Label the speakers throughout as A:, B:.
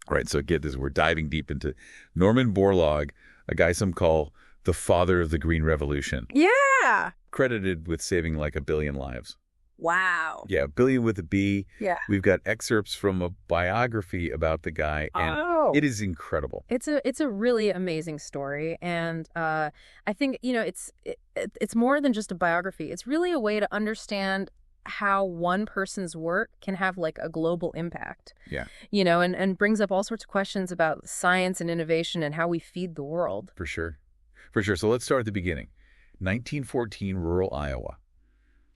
A: Right, so get this, we're diving deep into Norman Borlaug, a guy some call the father of the Green Revolution,
B: Yeah.
A: credited with saving like 1 billion lives.
B: Wow.
A: Yeah, 1 billion with a B.
B: Yeah.
A: We've got excerpts from a biography about the guy, and it is incredible.
B: It's a really amazing story, and I think it's more than just a biography. It's really a way to understand how one person's work can have like a global impact.
A: Yeah.
B: And brings up all sorts of questions about science and innovation and how we feed the world.
A: For sure. For sure. So let's start at the beginning. 1914, rural Iowa.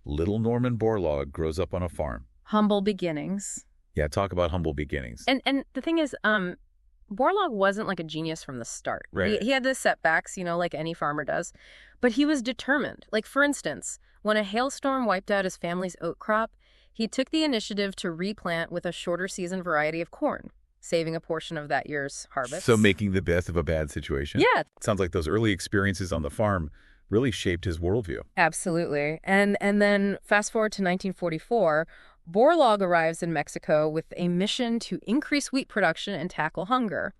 A: Little Norman Borlaug grows up on a farm.
B: Humble beginnings.
A: Yeah, talk about humble beginnings.
B: And the thing is, Borlaug wasn't like a genius from the start.
A: Right.
B: He had the setbacks, like any farmer does, but he was determined. Like, for instance, when a hailstorm wiped out his family's oat crop, he took the initiative to replant with a shorter season variety of corn, saving a portion of that year's harvest.
A: So making the best of a bad situation?
B: Yeah.
A: Sounds like those early experiences on the farm really shaped his worldview.
B: Absolutely. And then fast forward to 1944, Borlaug arrives in Mexico with a mission to increase wheat production and tackle hunger.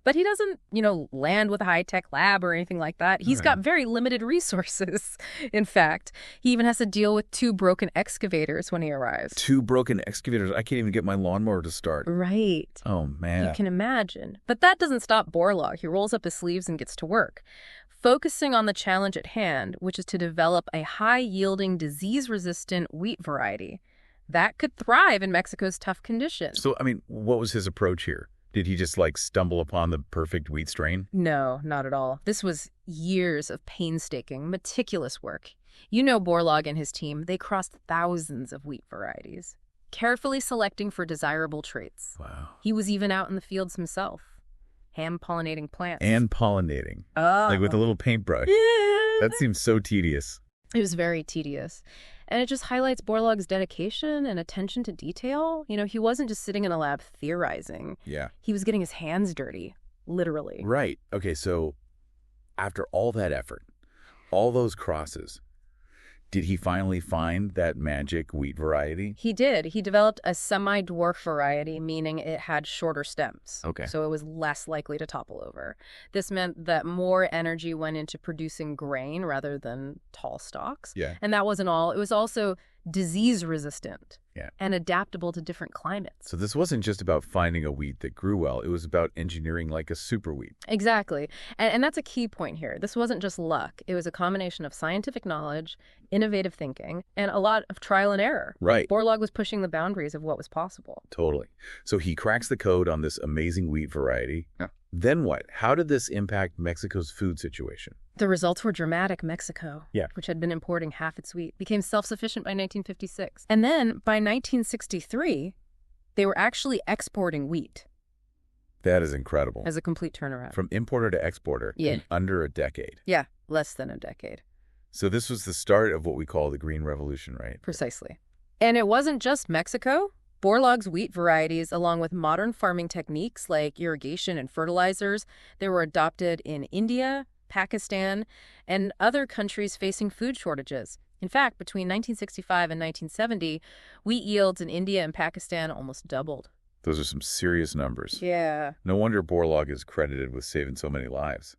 B: But he doesn't, land with a high-tech lab or anything like that. He's got very limited resources. In fact, he even has to deal with 2 broken excavators when he arrives.
A: 2 broken excavators. I can't even get my lawnmower to start.
B: Right.
A: Oh, man.
B: You can imagine. But that doesn't stop Borlaug. He rolls up his sleeves and gets to work, focusing on the challenge at hand, which is to develop a high-yielding, disease-resistant wheat variety that could thrive in Mexico's tough conditions.
A: So, what was his approach here? Did he just, stumble upon the perfect wheat strain?
B: No, not at all. This was years of painstaking, meticulous work. Borlaug and his team, they crossed thousands of wheat varieties, carefully selecting for desirable traits.
A: Wow.
B: He was even out in the fields himself, hand-pollinating plants.
A: And pollinating.
B: Oh.
A: Like with a little paintbrush.
B: Yeah.
A: That seems so tedious.
B: It was very tedious. And it just highlights Borlaug's dedication and attention to detail. He wasn't just sitting in a lab theorizing.
A: Yeah.
B: He was getting his hands dirty, literally.
A: Right. Okay, so after all that effort, all those crosses, did he finally find that magic wheat variety?
B: He did. He developed a semi-dwarf variety, meaning it had shorter stems.
A: Okay.
B: So it was less likely to topple over. This meant that more energy went into producing grain rather than tall stalks.
A: Yeah.
B: And that wasn't all. It was also disease-resistant.
A: Yeah.
B: And adaptable to different climates.
A: So this wasn't just about finding a wheat that grew well. It was about engineering like a super wheat.
B: Exactly. And that's a key point here. This wasn't just luck. It was a combination of scientific knowledge, innovative thinking, and a lot of trial and error.
A: Right.
B: Borlaug was pushing the boundaries of what was possible.
A: Totally. So he cracks the code on this amazing wheat variety. Yeah. Then what? How did this impact Mexico's food situation?
B: The results were dramatic. Mexico,
A: yeah,
B: which had been importing half its wheat, became self-sufficient by 1956. And then by 1963, they were actually exporting wheat.
A: That is incredible.
B: As a complete turnaround.
A: From importer to exporter in under a decade.
B: Yeah, less than a decade.
A: So this was the start of what we call the Green Revolution, right?
B: Precisely. And it wasn't just Mexico. Borlaug's wheat varieties, along with modern farming techniques like irrigation and fertilizers, they were adopted in India, Pakistan, and other countries facing food shortages. In fact, between 1965 and 1970, wheat yields in India and Pakistan almost doubled.
A: Those are some serious numbers.
B: Yeah.
A: No wonder Borlaug is credited with saving so many lives.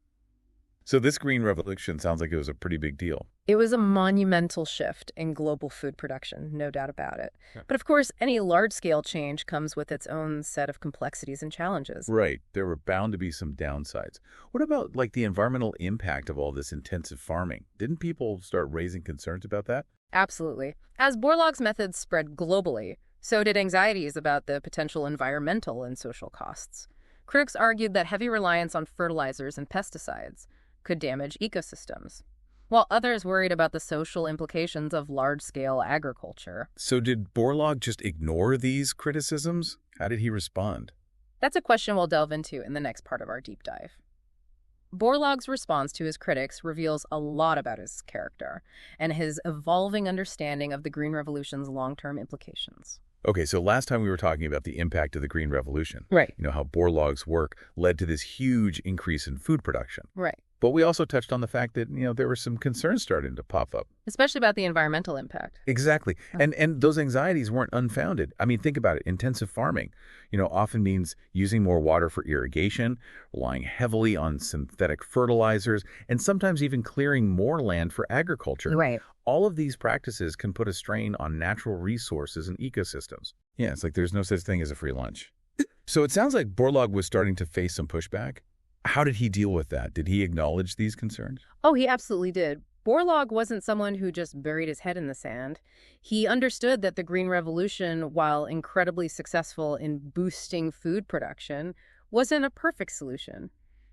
A: So this Green Revolution sounds like it was a pretty big deal.
B: It was a monumental shift in global food production, no doubt about it. Yeah. But of course, any large-scale change comes with its own set of complexities and challenges.
A: Right. There were bound to be some downsides. What about, the environmental impact of all this intensive farming? Didn't people start raising concerns about that?
B: Absolutely. As Borlaug's methods spread globally, so did anxieties about the potential environmental and social costs. Critics argued that heavy reliance on fertilizers and pesticides could damage ecosystems, while others worried about the social implications of large-scale agriculture.
A: So did Borlaug just ignore these criticisms? How did he respond?
B: That's a question we'll delve into in the next part of our deep dive. Borlaug's response to his critics reveals a lot about his character and his evolving understanding of the Green Revolution's long-term implications.
A: Okay, so last time we were talking about the impact of the Green Revolution.
B: Right.
A: How Borlaug's work led to this huge increase in food production.
B: Right.
A: But we also touched on the fact that, there were some concerns starting to pop up.
B: Especially about the environmental impact.
A: Exactly. And those anxieties weren't unfounded. I mean, think about it. Intensive farming, often means using more water for irrigation, relying heavily on synthetic fertilizers, and sometimes even clearing more land for agriculture.
B: Right.
A: All of these practices can put a strain on natural resources and ecosystems. Yeah, it's like there's no such thing as a free lunch. So it sounds like Borlaug was starting to face some pushback. How did he deal with that? Did he acknowledge these concerns?
B: Oh, he absolutely did. Borlaug wasn't someone who just buried his head in the sand. He understood that the Green Revolution, while incredibly successful in boosting food production, wasn't a perfect solution.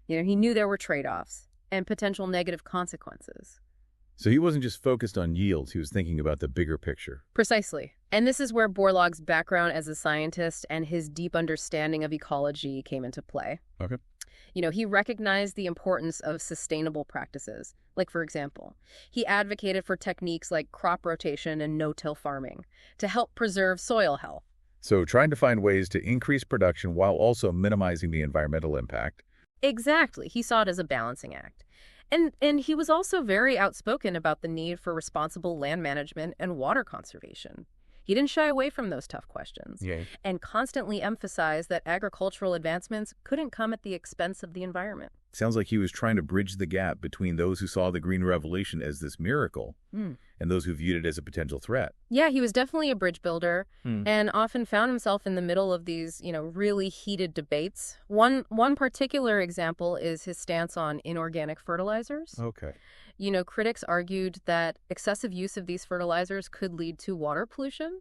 B: He knew there were trade-offs and potential negative consequences.
A: So he wasn't just focused on yields, he was thinking about the bigger picture.
B: Precisely. And this is where Borlaug's background as a scientist and his deep understanding of ecology came into play.
A: Okay.
B: He recognized the importance of sustainable practices. Like, for example, he advocated for techniques like crop rotation and no-till farming to help preserve soil health.
A: So trying to find ways to increase production while also minimizing the environmental impact.
B: Exactly. He saw it as a balancing act. And he was also very outspoken about the need for responsible land management and water conservation. He didn't shy away from those tough questions and constantly emphasized that agricultural advancements couldn't come at the expense of the environment.
A: Sounds like he was trying to bridge the gap between those who saw the Green Revolution as this miracle and those who viewed it as a potential threat.
B: Yeah, he was definitely a bridge builder and often found himself in the middle of these, really heated debates. One particular example is his stance on inorganic fertilizers.
A: Okay.
B: Critics argued that excessive use of these fertilizers could lead to water pollution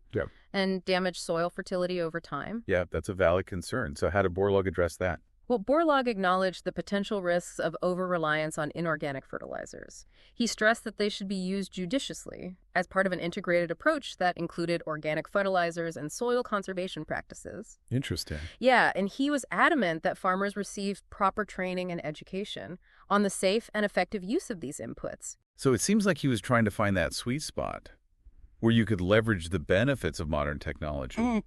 B: and damage soil fertility over time.
A: Yeah, that's a valid concern. So how did Borlaug address that?
B: Well, Borlaug acknowledged the potential risks of over-reliance on inorganic fertilizers. He stressed that they should be used judiciously as part of an integrated approach that included organic fertilizers and soil conservation practices.
A: Interesting.
B: Yeah, and he was adamant that farmers receive proper training and education on the safe and effective use of these inputs.
A: So it seems like he was trying to find that sweet spot where you could leverage the benefits of modern technology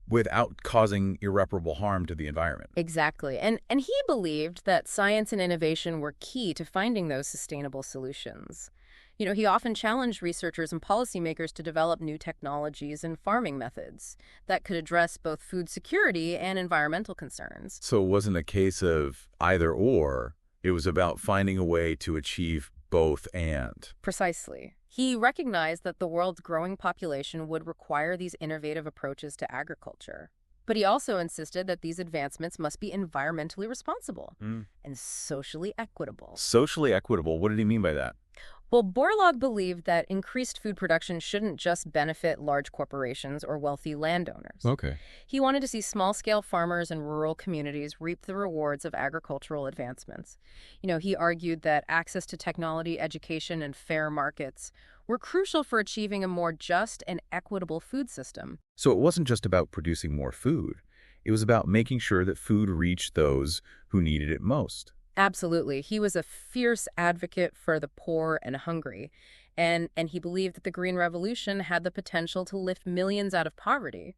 A: without causing irreparable harm to the environment.
B: Exactly. And he believed that science and innovation were key to finding those sustainable solutions. He often challenged researchers and policymakers to develop new technologies and farming methods that could address both food security and environmental concerns.
A: So it wasn't a case of either or, it was about finding a way to achieve both and.
B: Precisely. He recognized that the world's growing population would require these innovative approaches to agriculture. But he also insisted that these advancements must be environmentally responsible and socially equitable.
A: Socially equitable? What did he mean by that?
B: Well, Borlaug believed that increased food production shouldn't just benefit large corporations or wealthy landowners.
A: Okay.
B: He wanted to see small-scale farmers and rural communities reap the rewards of agricultural advancements. He argued that access to technology, education, and fair markets were crucial for achieving a more just and equitable food system.
A: So it wasn't just about producing more food. It was about making sure that food reached those who needed it most.
B: Absolutely. He was a fierce advocate for the poor and hungry, and he believed that the Green Revolution had the potential to lift millions out of poverty.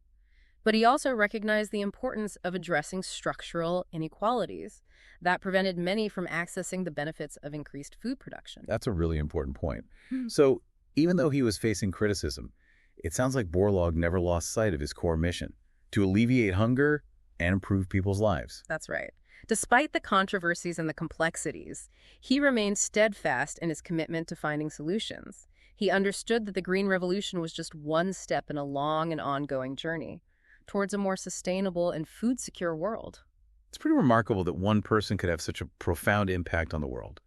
B: But he also recognized the importance of addressing structural inequalities that prevented many from accessing the benefits of increased food production.
A: That's a really important point. So even though he was facing criticism, it sounds like Borlaug never lost sight of his core mission, to alleviate hunger and improve people's lives.
B: That's right. Despite the controversies and the complexities, he remained steadfast in his commitment to finding solutions. He understood that the Green Revolution was just one step in a long and ongoing journey towards a more sustainable and food-secure world.
A: It's pretty remarkable that one person could have such a profound impact on the world.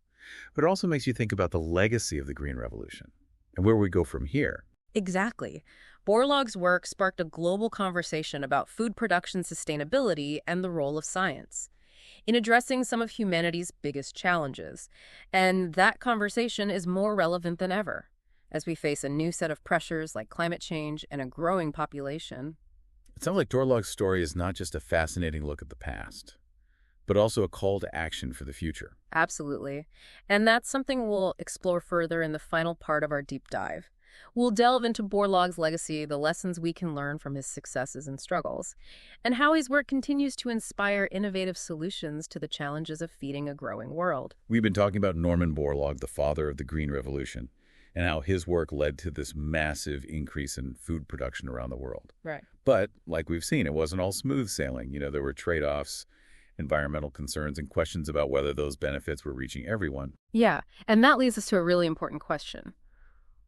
A: But it also makes you think about the legacy of the Green Revolution and where we go from here.
B: Exactly. Borlaug's work sparked a global conversation about food production sustainability and the role of science in addressing some of humanity's biggest challenges. And that conversation is more relevant than ever as we face a new set of pressures like climate change and a growing population.
A: It sounds like Borlaug's story is not just a fascinating look at the past, but also a call to action for the future.
B: Absolutely. And that's something we'll explore further in the final part of our deep dive. We'll delve into Borlaug's legacy, the lessons we can learn from his successes and struggles, and how his work continues to inspire innovative solutions to the challenges of feeding a growing world.
A: We've been talking about Norman Borlaug, the father of the Green Revolution, and how his work led to this massive increase in food production around the world.
B: Right.
A: But, like we've seen, it wasn't all smooth sailing. There were trade-offs, environmental concerns, and questions about whether those benefits were reaching everyone.
B: Yeah, and that leads us to a really important question.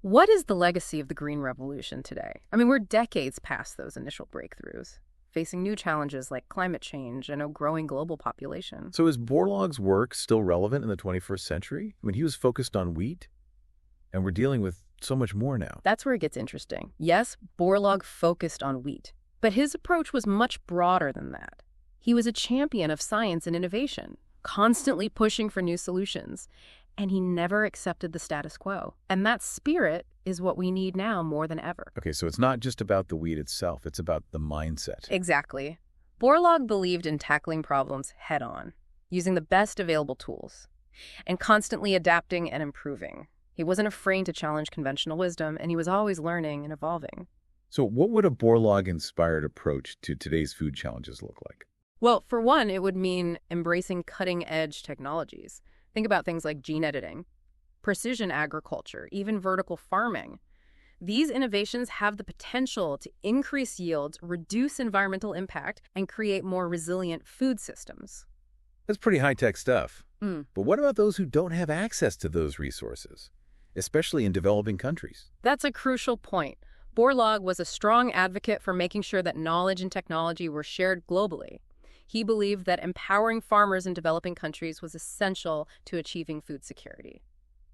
B: What is the legacy of the Green Revolution today? I mean, we're decades past those initial breakthroughs, facing new challenges like climate change and a growing global population.
A: So is Borlaug's work still relevant in the 21st century? I mean, he was focused on wheat, and we're dealing with so much more now.
B: That's where it gets interesting. Yes, Borlaug focused on wheat, but his approach was much broader than that. He was a champion of science and innovation, constantly pushing for new solutions, and he never accepted the status quo. And that spirit is what we need now more than ever.
A: Okay, so it's not just about the wheat itself, it's about the mindset.
B: Exactly. Borlaug believed in tackling problems head-on, using the best available tools, and constantly adapting and improving. He wasn't afraid to challenge conventional wisdom, and he was always learning and evolving.
A: So what would a Borlaug-inspired approach to today's food challenges look like?
B: Well, for one, it would mean embracing cutting-edge technologies. Think about things like gene editing, precision agriculture, even vertical farming. These innovations have the potential to increase yields, reduce environmental impact, and create more resilient food systems.
A: That's pretty high-tech stuff. But what about those who don't have access to those resources, especially in developing countries?
B: That's a crucial point. Borlaug was a strong advocate for making sure that knowledge and technology were shared globally. He believed that empowering farmers in developing countries was essential to achieving food security.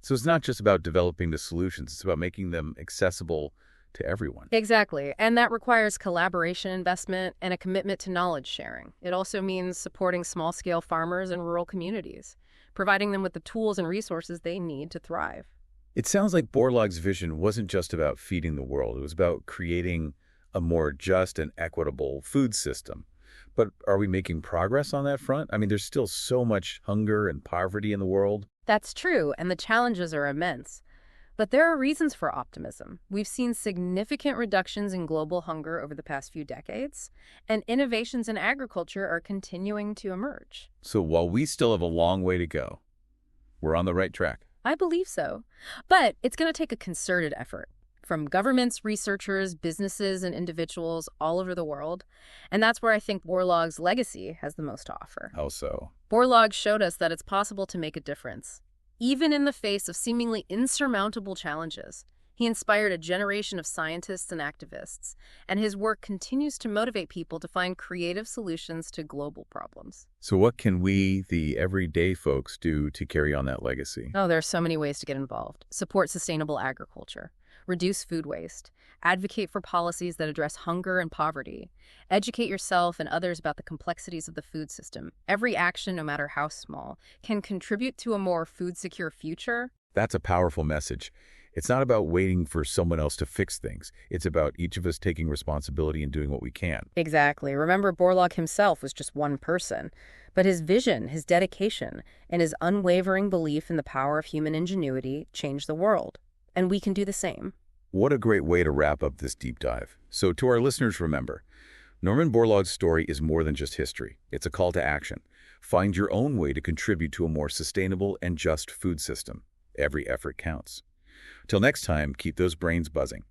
A: So it's not just about developing the solutions, it's about making them accessible to everyone.
B: Exactly, and that requires collaboration investment and a commitment to knowledge sharing. It also means supporting small-scale farmers in rural communities, providing them with the tools and resources they need to thrive.
A: It sounds like Borlaug's vision wasn't just about feeding the world, it was about creating a more just and equitable food system. But are we making progress on that front? I mean, there's still so much hunger and poverty in the world.
B: That's true, and the challenges are immense. But there are reasons for optimism. We've seen significant reductions in global hunger over the past few decades, and innovations in agriculture are continuing to emerge.
A: So while we still have a long way to go, we're on the right track.
B: I believe so. But it's going to take a concerted effort from governments, researchers, businesses, and individuals all over the world. And that's where I think Borlaug's legacy has the most to offer.
A: How so?
B: Borlaug showed us that it's possible to make a difference, even in the face of seemingly insurmountable challenges. He inspired a generation of scientists and activists, and his work continues to motivate people to find creative solutions to global problems.
A: So what can we, the everyday folks, do to carry on that legacy?
B: Oh, there are so many ways to get involved. Support sustainable agriculture. Reduce food waste. Advocate for policies that address hunger and poverty. Educate yourself and others about the complexities of the food system. Every action, no matter how small, can contribute to a more food-secure future.
A: That's a powerful message. It's not about waiting for someone else to fix things. It's about each of us taking responsibility and doing what we can.
B: Exactly. Remember, Borlaug himself was just one person. But his vision, his dedication, and his unwavering belief in the power of human ingenuity changed the world. And we can do the same.
A: What a great way to wrap up this deep dive. So to our listeners, remember, Norman Borlaug's story is more than just history. It's a call to action. Find your own way to contribute to a more sustainable and just food system. Every effort counts. Till next time, keep those brains buzzing.